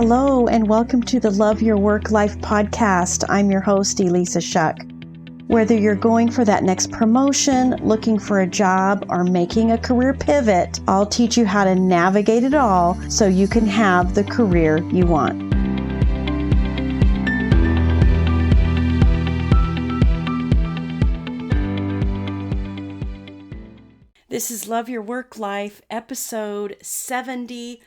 Hello, and welcome to the Love Your Work Life podcast. I'm your host, Elissa Shuck. Whether you're going for that next promotion, looking for a job, or making a career pivot, I'll teach you how to navigate it all so you can have the career you want. This is Love Your Work Life, episode 74.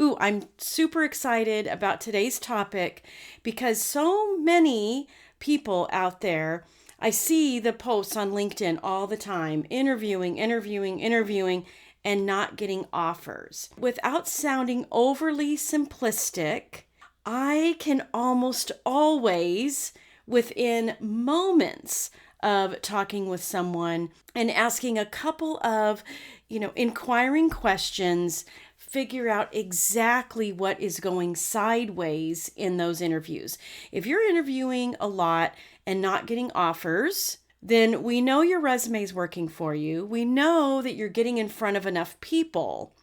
Ooh, I'm super excited about today's topic because so many people out there, I see the posts on LinkedIn all the time, interviewing, and not getting offers. Without sounding overly simplistic, I can almost always, within moments of talking with someone and asking a couple of, inquiring questions, figure out exactly what is going sideways in those interviews. If you're interviewing a lot and not getting offers, then we know your resume is working for you. We know that you're getting in front of enough people,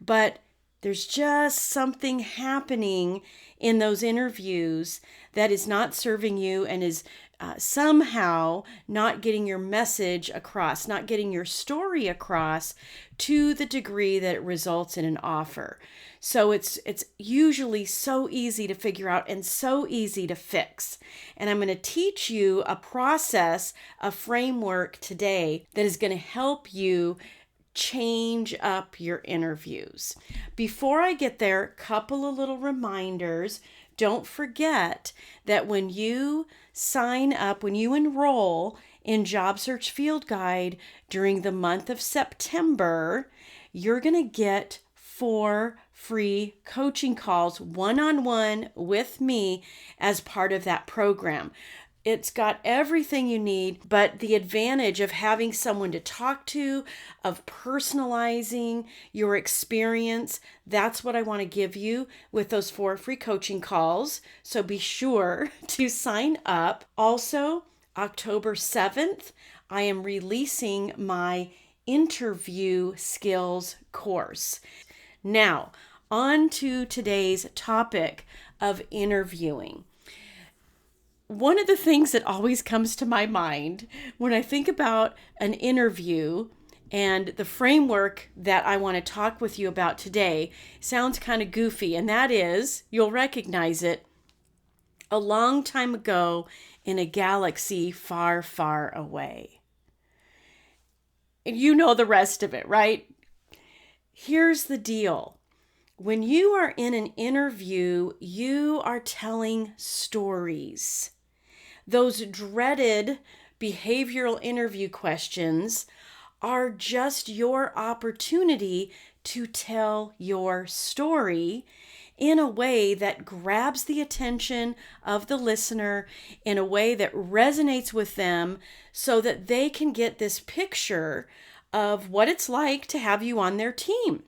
but there's just something happening in those interviews that is not serving you and is somehow not getting your message across, not getting your story across to the degree that it results in an offer. So it's usually so easy to figure out and so easy to fix. And I'm going to teach you a process, a framework today that is going to help you change up your interviews. Before I get there, a couple of little reminders. Don't forget that when you sign up, when you enroll in Job Search Field Guide during the month of September, you're going to get 4 free coaching calls one-on-one with me as part of that program. It's got everything you need, but the advantage of having someone to talk to, of personalizing your experience, that's what I want to give you with those 4 free coaching calls. So be sure to sign up. Also, October 7th, I am releasing my interview skills course. Now, on to today's topic of interviewing. One of the things that always comes to my mind when I think about an interview and the framework that I want to talk with you about today sounds kind of goofy, and that is, you'll recognize it, a long time ago in a galaxy far, far away. And you know the rest of it, right? Here's the deal. When you are in an interview, you are telling stories. Those dreaded behavioral interview questions are just your opportunity to tell your story in a way that grabs the attention of the listener, in a way that resonates with them so that they can get this picture of what it's like to have you on their team.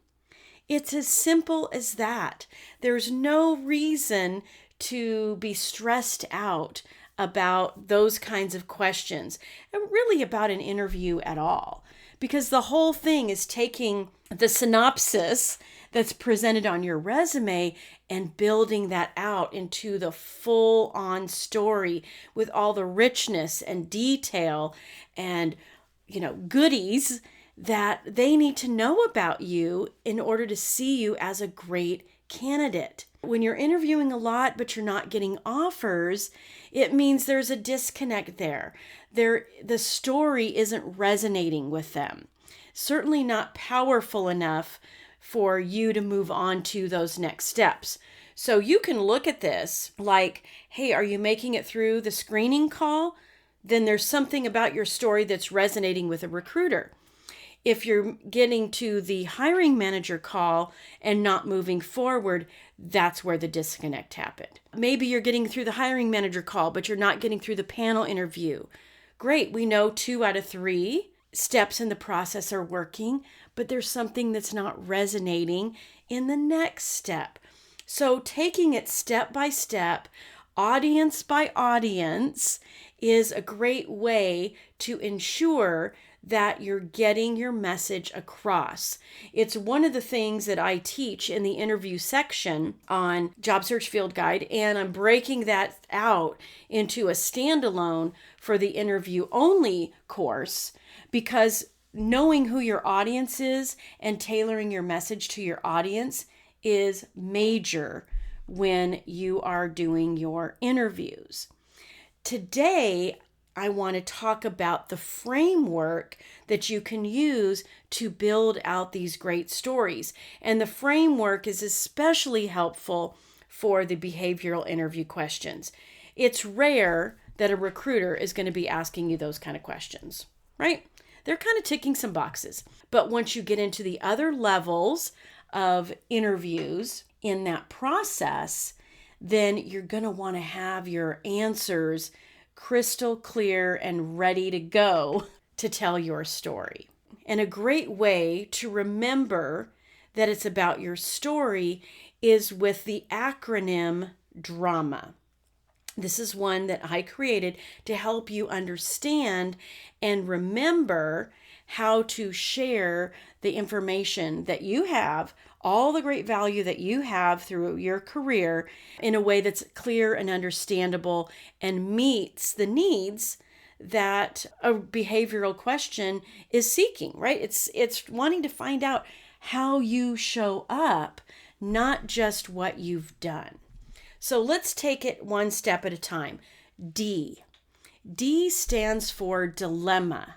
It's as simple as that. There's no reason to be stressed out about those kinds of questions, and really about an interview at all, because the whole thing is taking the synopsis that's presented on your resume and building that out into the full-on story with all the richness and detail and, goodies that they need to know about you in order to see you as a great candidate. When you're interviewing a lot but you're not getting offers, it means there's a disconnect there. The story isn't resonating with them. Certainly not powerful enough for you to move on to those next steps. So you can look at this like, hey, are you making it through the screening call? Then there's something about your story that's resonating with a recruiter. If you're getting to the hiring manager call and not moving forward, that's where the disconnect happened. Maybe you're getting through the hiring manager call, but you're not getting through the panel interview. Great, we know 2 out of 3 steps in the process are working, but there's something that's not resonating in the next step. So taking it step by step, audience by audience, is a great way to ensure that you're getting your message across. It's one of the things that I teach in the interview section on Job Search Field Guide, and I'm breaking that out into a standalone for the interview only course, because knowing who your audience is and tailoring your message to your audience is major when you are doing your interviews. Today, I want to talk about the framework that you can use to build out these great stories. And the framework is especially helpful for the behavioral interview questions. It's rare that a recruiter is going to be asking you those kind of questions, right? They're kind of ticking some boxes. But once you get into the other levels of interviews in that process, then you're going to want to have your answers crystal clear and ready to go to tell your story. And a great way to remember that it's about your story is with the acronym DRAMA. This is one that I created to help you understand and remember how to share the information that you have, all the great value that you have through your career, in a way that's clear and understandable and meets the needs that a behavioral question is seeking, right? It's wanting to find out how you show up, not just what you've done. So let's take it one step at a time. D. D stands for dilemma.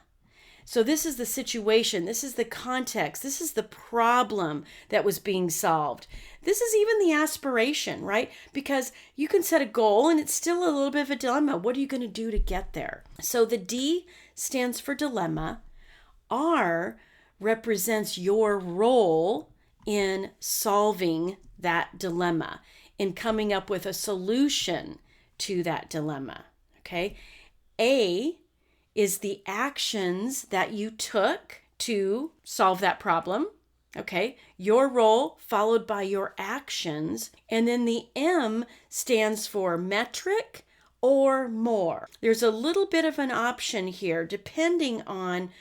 So this is the situation, this is the context, this is the problem that was being solved. This is even the aspiration, right? Because you can set a goal and it's still a little bit of a dilemma. What are you going to do to get there? So the D stands for dilemma. R represents your role in solving that dilemma, in coming up with a solution to that dilemma, okay? A is the actions that you took to solve that problem, okay? Your role followed by your actions. And then the M stands for metric or more. There's a little bit of an option here depending on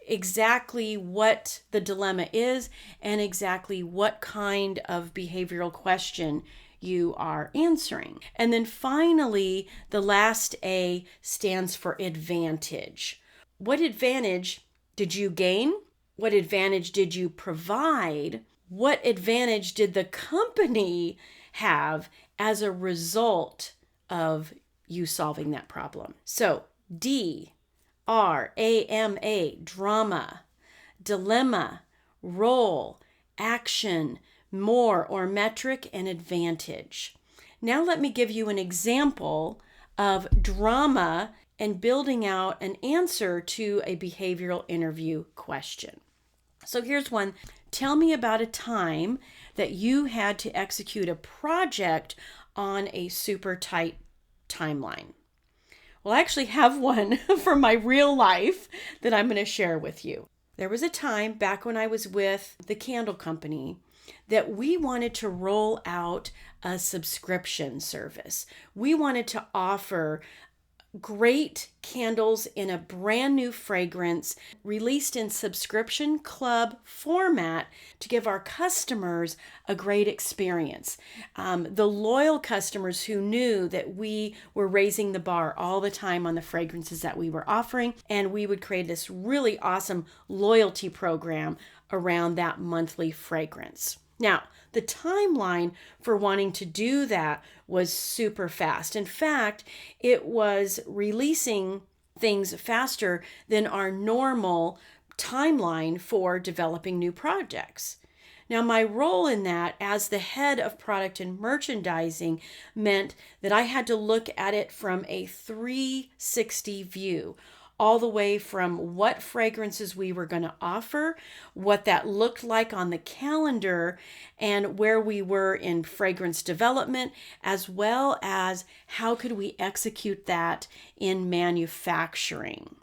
exactly what the dilemma is and exactly what kind of behavioral question you are answering. And then finally, the last A stands for advantage. What advantage did you gain? What advantage did you provide? What advantage did the company have as a result of you solving that problem? So D, R, A, M, A, drama, dilemma, role, action, more or metric, and advantage. Now let me give you an example of drama and building out an answer to a behavioral interview question. So here's one. Tell me about a time that you had to execute a project on a super tight timeline. Well, I actually have one from my real life that I'm going to share with you. There was a time back when I was with the candle company that we wanted to roll out a subscription service. We wanted to offer great candles in a brand new fragrance released in subscription club format to give our customers a great experience. The loyal customers who knew that we were raising the bar all the time on the fragrances that we were offering, and we would create this really awesome loyalty program around that monthly fragrance. Now, the timeline for wanting to do that was super fast. In fact, it was releasing things faster than our normal timeline for developing new projects. Now, my role in that as the head of product and merchandising meant that I had to look at it from a 360 view, all the way from what fragrances we were going to offer, what that looked like on the calendar, and where we were in fragrance development, as well as how could we execute that in manufacturing.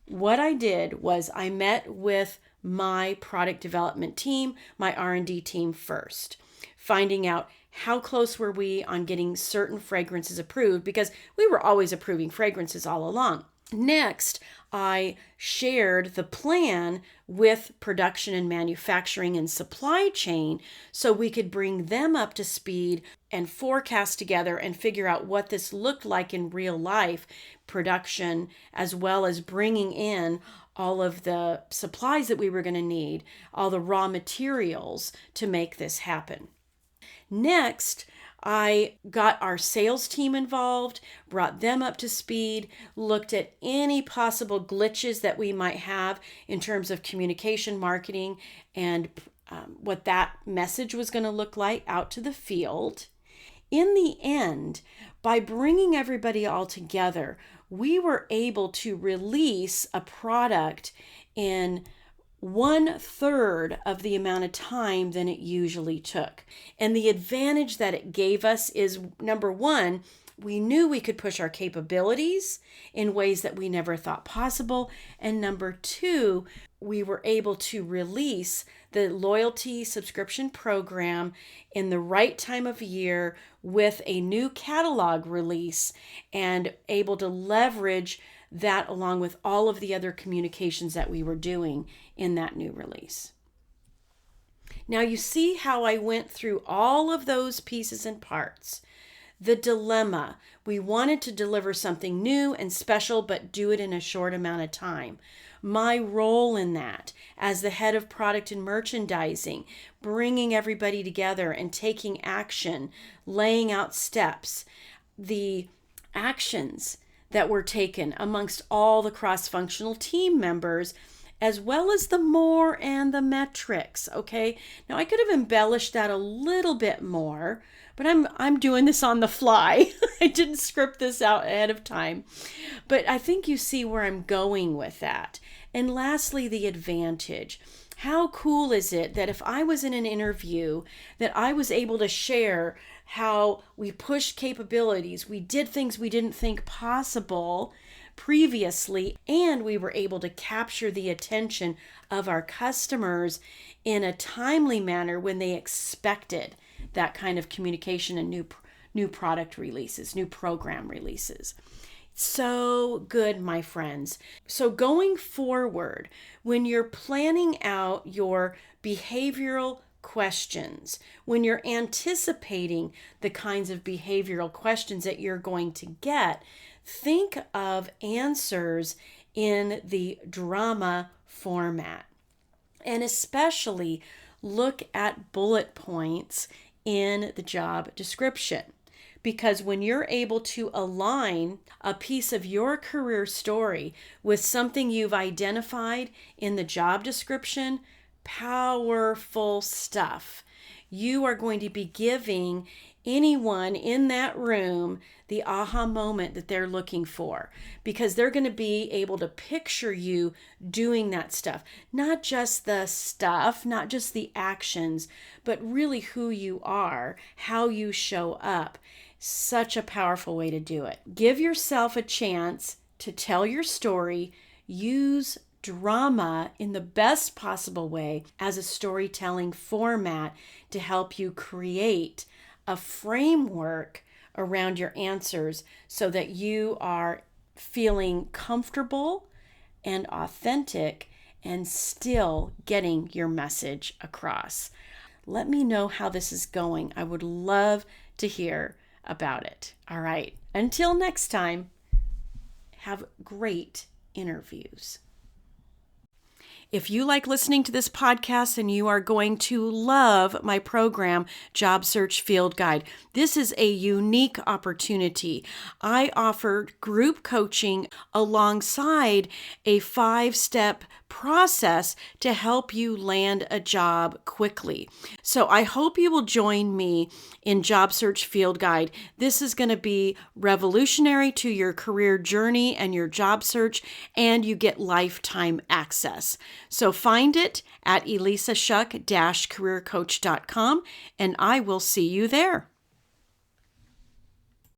What I did was I met with my product development team, my R&D team first, finding out how close were we on getting certain fragrances approved, because we were always approving fragrances all along. Next, I shared the plan with production and manufacturing and supply chain so we could bring them up to speed and forecast together and figure out what this looked like in real life production, as well as bringing in all of the supplies that we were going to need, all the raw materials to make this happen. Next, I got our sales team involved, brought them up to speed, looked at any possible glitches that we might have in terms of communication, marketing, and what that message was going to look like out to the field. In the end, by bringing everybody all together, we were able to release a product in 1/3 of the amount of time than it usually took. And the advantage that it gave us is, number one, we knew we could push our capabilities in ways that we never thought possible. And number two, we were able to release the loyalty subscription program in the right time of year with a new catalog release and able to leverage that along with all of the other communications that we were doing in that new release. Now you see how I went through all of those pieces and parts. The dilemma, we wanted to deliver something new and special, but do it in a short amount of time. My role in that as the head of product and merchandising, bringing everybody together and taking action, laying out steps, the actions that were taken amongst all the cross-functional team members, as well as the more and the metrics, okay? Now I could have embellished that a little bit more, but I'm doing this on the fly. I didn't script this out ahead of time. But I think you see where I'm going with that. And lastly, the advantage. How cool is it that if I was in an interview that I was able to share how we pushed capabilities, we did things we didn't think possible previously, and we were able to capture the attention of our customers in a timely manner when they expected that kind of communication and new product releases, new program releases. So good, my friends. So going forward, when you're planning out your behavioral questions, when you're anticipating the kinds of behavioral questions that you're going to get, think of answers in the drama format. And especially look at bullet points in the job description. Because when you're able to align a piece of your career story with something you've identified in the job description, powerful stuff. You are going to be giving anyone in that room the aha moment that they're looking for, because they're going to be able to picture you doing that stuff. Not just the stuff, not just the actions, but really who you are, how you show up. Such a powerful way to do it. Give yourself a chance to tell your story. Use drama in the best possible way as a storytelling format to help you create a framework around your answers so that you are feeling comfortable and authentic and still getting your message across. Let me know how this is going. I would love to hear about it. All right. Until next time, have great interviews. If you like listening to this podcast, and you are going to love my program, Job Search Field Guide. This is a unique opportunity. I offer group coaching alongside a 5-step process to help you land a job quickly. So I hope you will join me in Job Search Field Guide. This is going to be revolutionary to your career journey and your job search, and you get lifetime access. So find it at elissashuck-careercoach.com, and I will see you there.